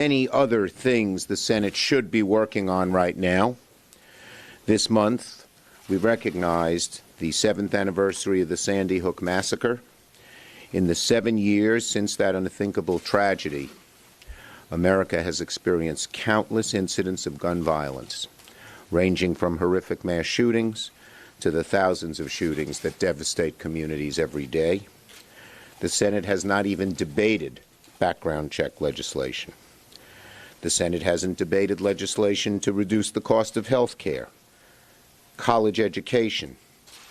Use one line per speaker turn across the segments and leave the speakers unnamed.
Many other things the Senate should be working on right now. This month, we recognized the 7th anniversary of the Sandy Hook massacre. In the 7 years since that unthinkable tragedy, America has experienced countless incidents of gun violence, ranging from horrific mass shootings to the thousands of shootings that devastate communities every day. The Senate has not even debated background check legislation. The Senate hasn't debated legislation to reduce the cost of health care, college education,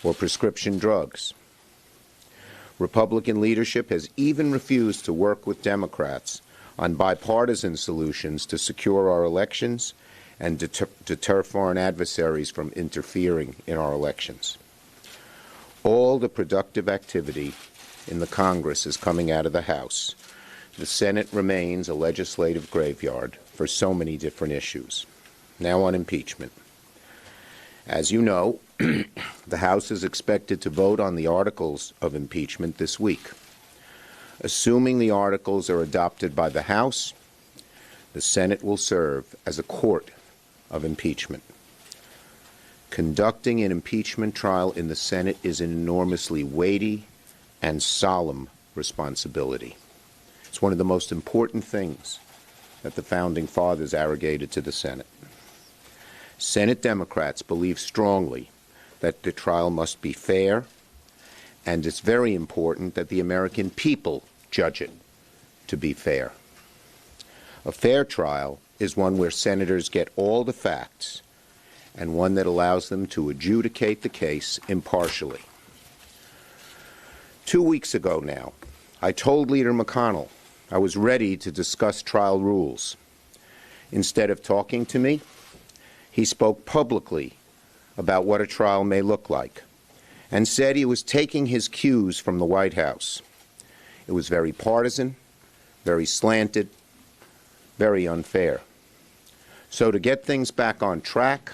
or prescription drugs. Republican leadership has even refused to work with Democrats on bipartisan solutions to secure our elections and deter foreign adversaries from interfering in our elections. All the productive activity in the Congress is coming out of the House. The Senate remains a legislative graveyard for so many different issues. Now on impeachment. As you know, the House is expected to vote on the articles of impeachment this week. Assuming the articles are adopted by the House, the Senate will serve as a court of impeachment. Conducting an impeachment trial in the Senate is an enormously weighty and solemn responsibility. It's one of the most important things that the Founding Fathers arrogated to the Senate. Senate Democrats believe strongly that the trial must be fair, and it's very important that the American people judge it to be fair. A fair trial is one where senators get all the facts and one that allows them to adjudicate the case impartially. 2 weeks ago now, I told Leader McConnell I was ready to discuss trial rules. Instead of talking to me, he spoke publicly about what a trial may look like and said he was taking his cues from the White House. It was very partisan, very slanted, very unfair. So to get things back on track,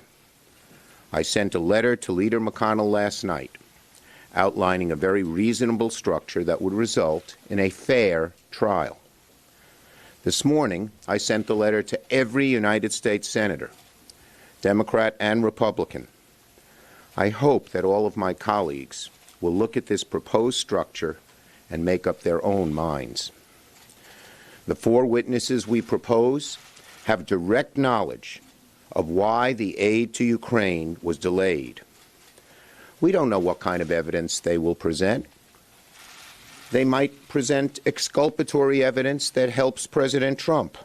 I sent a letter to Leader McConnell last night outlining a very reasonable structure that would result in a fair trial. This morning, I sent the letter to every United States senator, Democrat and Republican. I hope that all of my colleagues will look at this proposed structure and make up their own minds. The 4 witnesses we propose have direct knowledge of why the aid to Ukraine was delayed. We don't know what kind of evidence they will present. They might present exculpatory evidence that helps President Trump.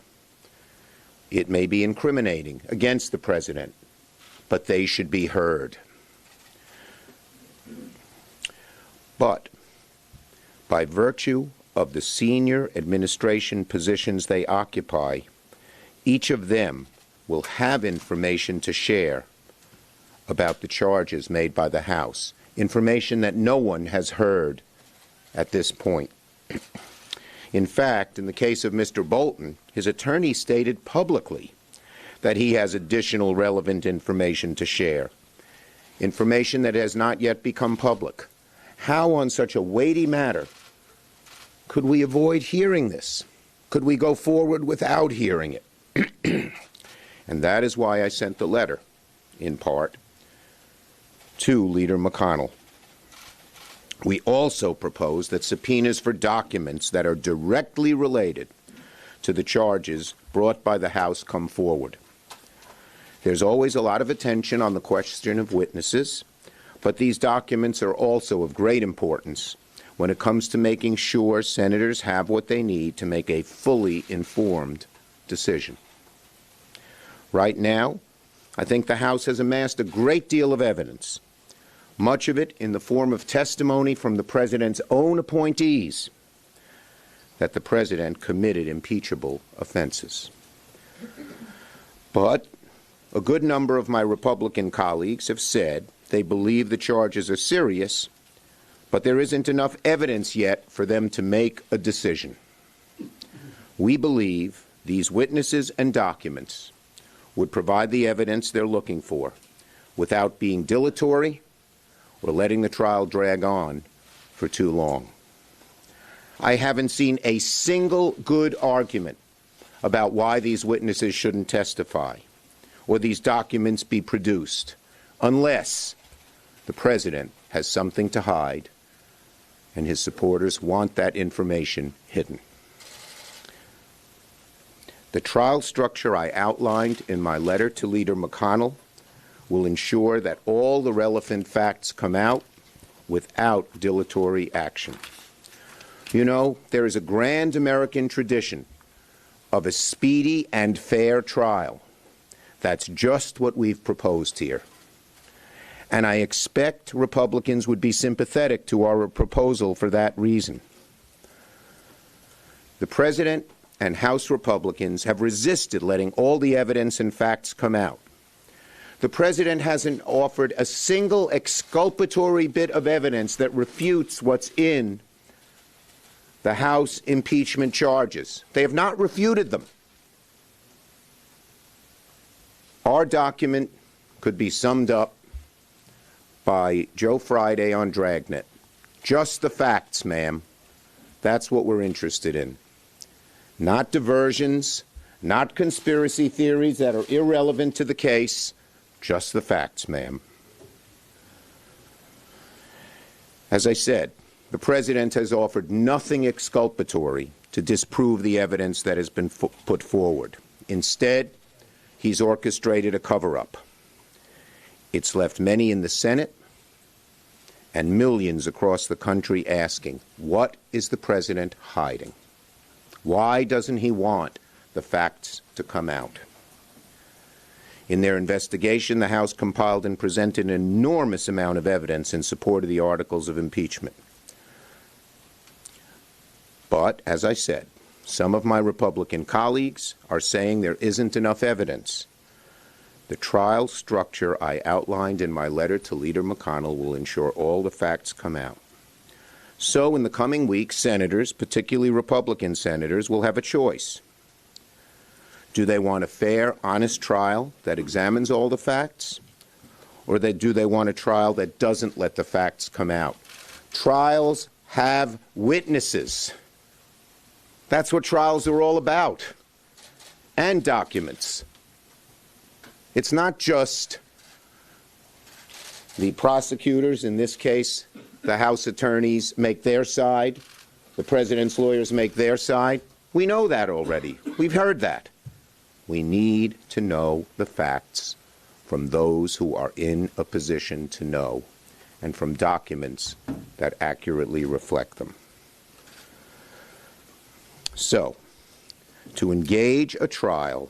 It may be incriminating against the president, but they should be heard. But by virtue of the senior administration positions they occupy, each of them will have information to share about the charges made by the House, information that no one has heard at this point. In fact, in the case of Mr. Bolton, his attorney stated publicly that he has additional relevant information to share, information that has not yet become public. How, on such a weighty matter, could we avoid hearing this? Could we go forward without hearing it? And that is why I sent the letter, in part, to Leader McConnell. We also propose that subpoenas for documents that are directly related to the charges brought by the House come forward. There's always a lot of attention on the question of witnesses, but these documents are also of great importance when it comes to making sure senators have what they need to make a fully informed decision. Right now, I think the House has amassed a great deal of evidence, much of it in the form of testimony from the President's own appointees, that the President committed impeachable offenses. But a good number of my Republican colleagues have said they believe the charges are serious, but there isn't enough evidence yet for them to make a decision. We believe these witnesses and documents would provide the evidence they're looking for without being dilatory or letting the trial drag on for too long. I haven't seen a single good argument about why these witnesses shouldn't testify or these documents be produced, unless the president has something to hide and his supporters want that information hidden. The trial structure I outlined in my letter to Leader McConnell will ensure that all the relevant facts come out without dilatory action. You know, there is a grand American tradition of a speedy and fair trial. That's just what we've proposed here. And I expect Republicans would be sympathetic to our proposal for that reason. The President and House Republicans have resisted letting all the evidence and facts come out. The President hasn't offered a single exculpatory bit of evidence that refutes what's in the House impeachment charges. They have not refuted them. Our document could be summed up by Joe Friday on Dragnet. Just the facts, ma'am. That's what we're interested in. Not diversions, not conspiracy theories that are irrelevant to the case. Just the facts, ma'am. As I said, the President has offered nothing exculpatory to disprove the evidence that has been put forward. Instead, he's orchestrated a cover-up. It's left many in the Senate and millions across the country asking, what is the President hiding? Why doesn't he want the facts to come out? In their investigation, the House compiled and presented an enormous amount of evidence in support of the articles of impeachment. But, as I said, some of my Republican colleagues are saying there isn't enough evidence. The trial structure I outlined in my letter to Leader McConnell will ensure all the facts come out. So, in the coming weeks, senators, particularly Republican senators, will have a choice. Do they want a fair, honest trial that examines all the facts? Or do they want a trial that doesn't let the facts come out? Trials have witnesses. That's what trials are all about. And documents. It's not just the prosecutors, in this case, the House attorneys, make their side. The President's lawyers make their side. We know that already. We've heard that. We need to know the facts from those who are in a position to know and from documents that accurately reflect them. So, to engage a trial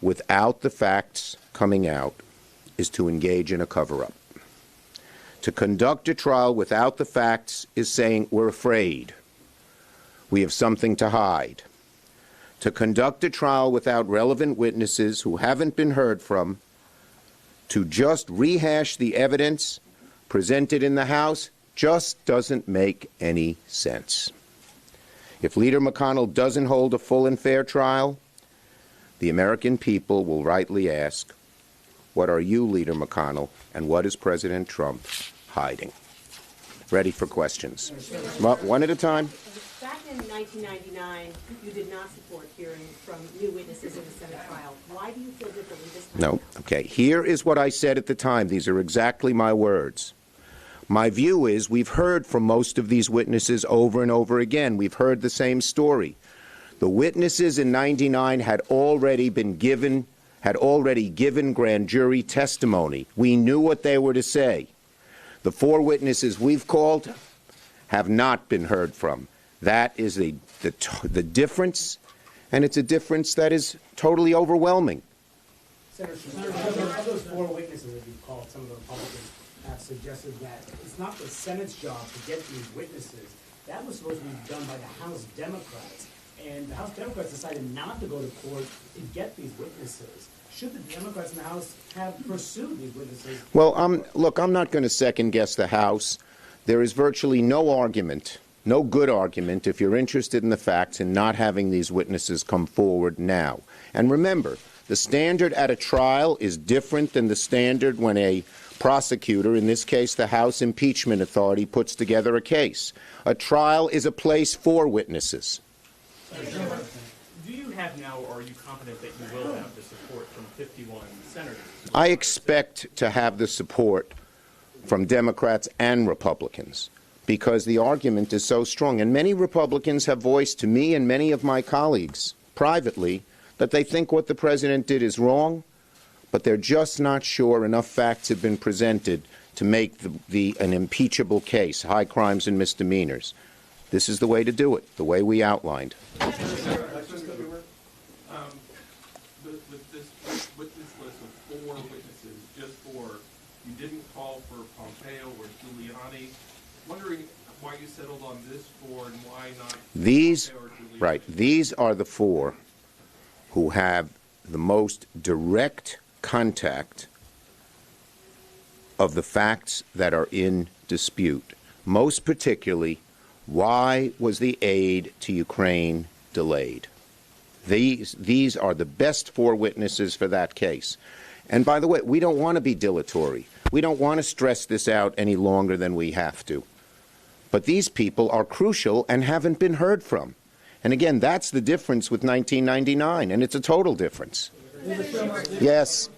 without the facts coming out is to engage in a cover-up. To conduct a trial without the facts is saying we're afraid. We have something to hide. To conduct a trial without relevant witnesses who haven't been heard from, to just rehash the evidence presented in the House, just doesn't make any sense. If Leader McConnell doesn't hold a full and fair trial, the American people will rightly ask, what are you, Leader McConnell, and what is President Trump hiding? Ready for questions. One at a time.
Back in 1999, you did not support hearing from new witnesses in the Senate trial. Why do you feel differently this time?
No. Okay. Here is what I said at the time. These are exactly my words. My view is we've heard from most of these witnesses over and over again. We've heard the same story. The witnesses in 99 had already given grand jury testimony. We knew what they were to say. The 4 witnesses we've called have not been heard from. That is the difference, and it's a difference that is totally overwhelming.
Senator, of those 4 witnesses that you've called, some of the Republicans have suggested that it's not the Senate's job to get these witnesses. That was supposed to be done by the House Democrats, and the House Democrats decided not to go to court to get these witnesses. Should the Democrats in the House have pursued these witnesses?
Well, look, I'm not going to second-guess the House. There is virtually no argument, no good argument, if you're interested in the facts, in not having these witnesses come forward now. And remember, the standard at a trial is different than the standard when a prosecutor, in this case the House Impeachment Authority, puts together a case. A trial is a place for witnesses.
Do you
have now, or are you confident that you will have the support from 51 senators?
I expect to have the support from Democrats and Republicans because the argument is so strong. And many Republicans have voiced to me and many of my colleagues privately that they think what the president did is wrong, but they're just not sure enough facts have been presented to make an impeachable case, high crimes and misdemeanors. This is the way to do it, the way we outlined.
With this list of 4 witnesses, just 4, you didn't call for Pompeo or Giuliani. Wondering why you settled on this 4 and why not
These,
Pompeo or Giuliani?
right, these are the 4 who have the most direct contact of the facts that are in dispute. Most particularly, why was the aid to Ukraine delayed? These are the best 4 witnesses for that case. And by the way, we don't want to be dilatory. We don't want to stress this out any longer than we have to. But these people are crucial and haven't been heard from. And again, that's the difference with 1999, and it's a total difference. Yes.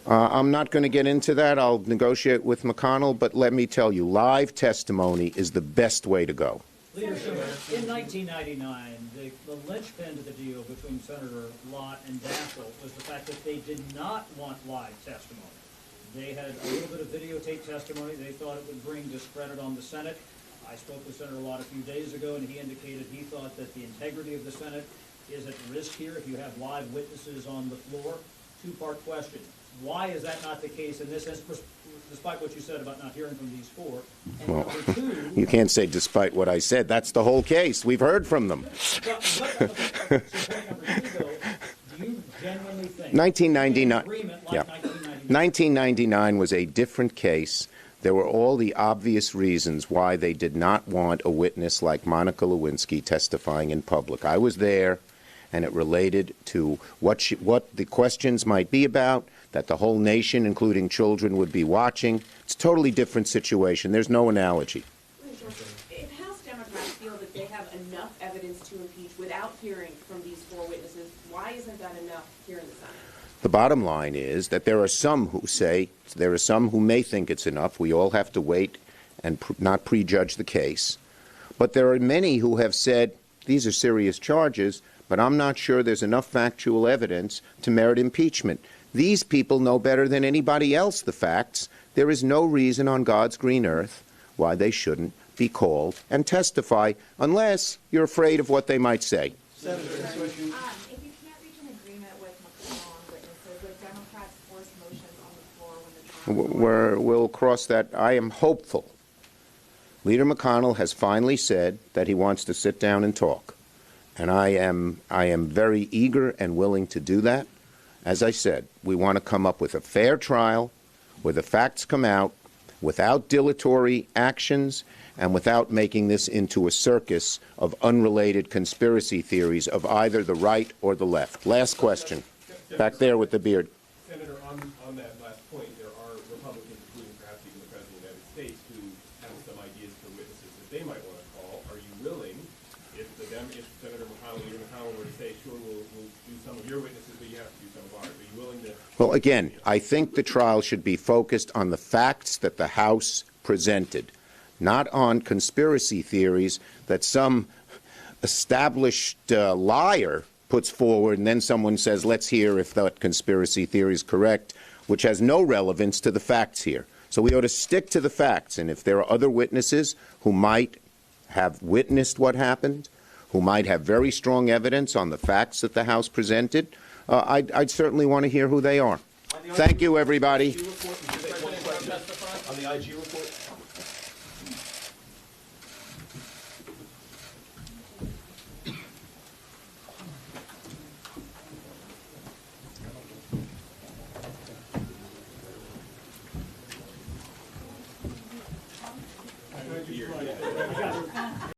I'm not going to get into that. I'll negotiate with McConnell, but let me tell you, live testimony is the best way to go.
Leader Schumer, in 1999, the linchpin to the deal between Senator Lott and Dassel was the fact that they did not want live testimony. They had a little bit of videotape testimony. They thought it would bring discredit on the Senate. I spoke with Senator Lott a few days ago, and he indicated he thought that the integrity of the Senate is at risk here if you have live witnesses on the floor. 2-part question. Why is that not the case in this instance, despite what you said about not hearing from these 4? And
Well,
number 2,
you can't say despite what I said. That's the whole case. We've heard from them.
so point number 2, though, do you genuinely think
1999,
agreement like
yeah.
1999
1999 was a different case. There were all the obvious reasons why they did not want a witness like Monica Lewinsky testifying in public. I was there, and it related to what the questions might be about, that the whole nation, including children, would be watching. It's a totally different situation. There's no analogy.
If House Democrats feel that they have enough evidence to impeach without hearing from these 4 witnesses, why isn't that enough here in the Senate?
The bottom line is that there are some who may think it's enough. We all have to wait and not prejudge the case. But there are many who have said, these are serious charges, but I'm not sure there's enough factual evidence to merit impeachment. These people know better than anybody else the facts. There is no reason on God's green earth why they shouldn't be called and testify, unless you're afraid of what they might say.
Senator, if you can't reach an agreement with McConnell on witnesses, would Democrats force motions on the floor when the trial?
We'll cross that. I am hopeful. Leader McConnell has finally said that he wants to sit down and talk. And I am very eager and willing to do that. As I said, we want to come up with a fair trial where the facts come out without dilatory actions and without making this into a circus of unrelated conspiracy theories of either the right or the left. Last question. Back there with the beard.
Senator, on that last point, there are Republicans, including perhaps even the President of the United States, who have some ideas for witnesses that they might want to call. Are you willing, if Senator McConnell were to say, sure, we'll do some of your witnesses, but you have to do some of ours, are you willing to?
Well, again, I think the trial should be focused on the facts that the House presented, not on conspiracy theories that some established liar puts forward, and then someone says, let's hear if that conspiracy theory is correct, which has no relevance to the facts here. So we ought to stick to the facts, and if there are other witnesses who might have witnessed what happened, who might have very strong evidence on the facts that the House presented, I'd certainly want to hear who they are. Thank you, everybody.
On the IG report?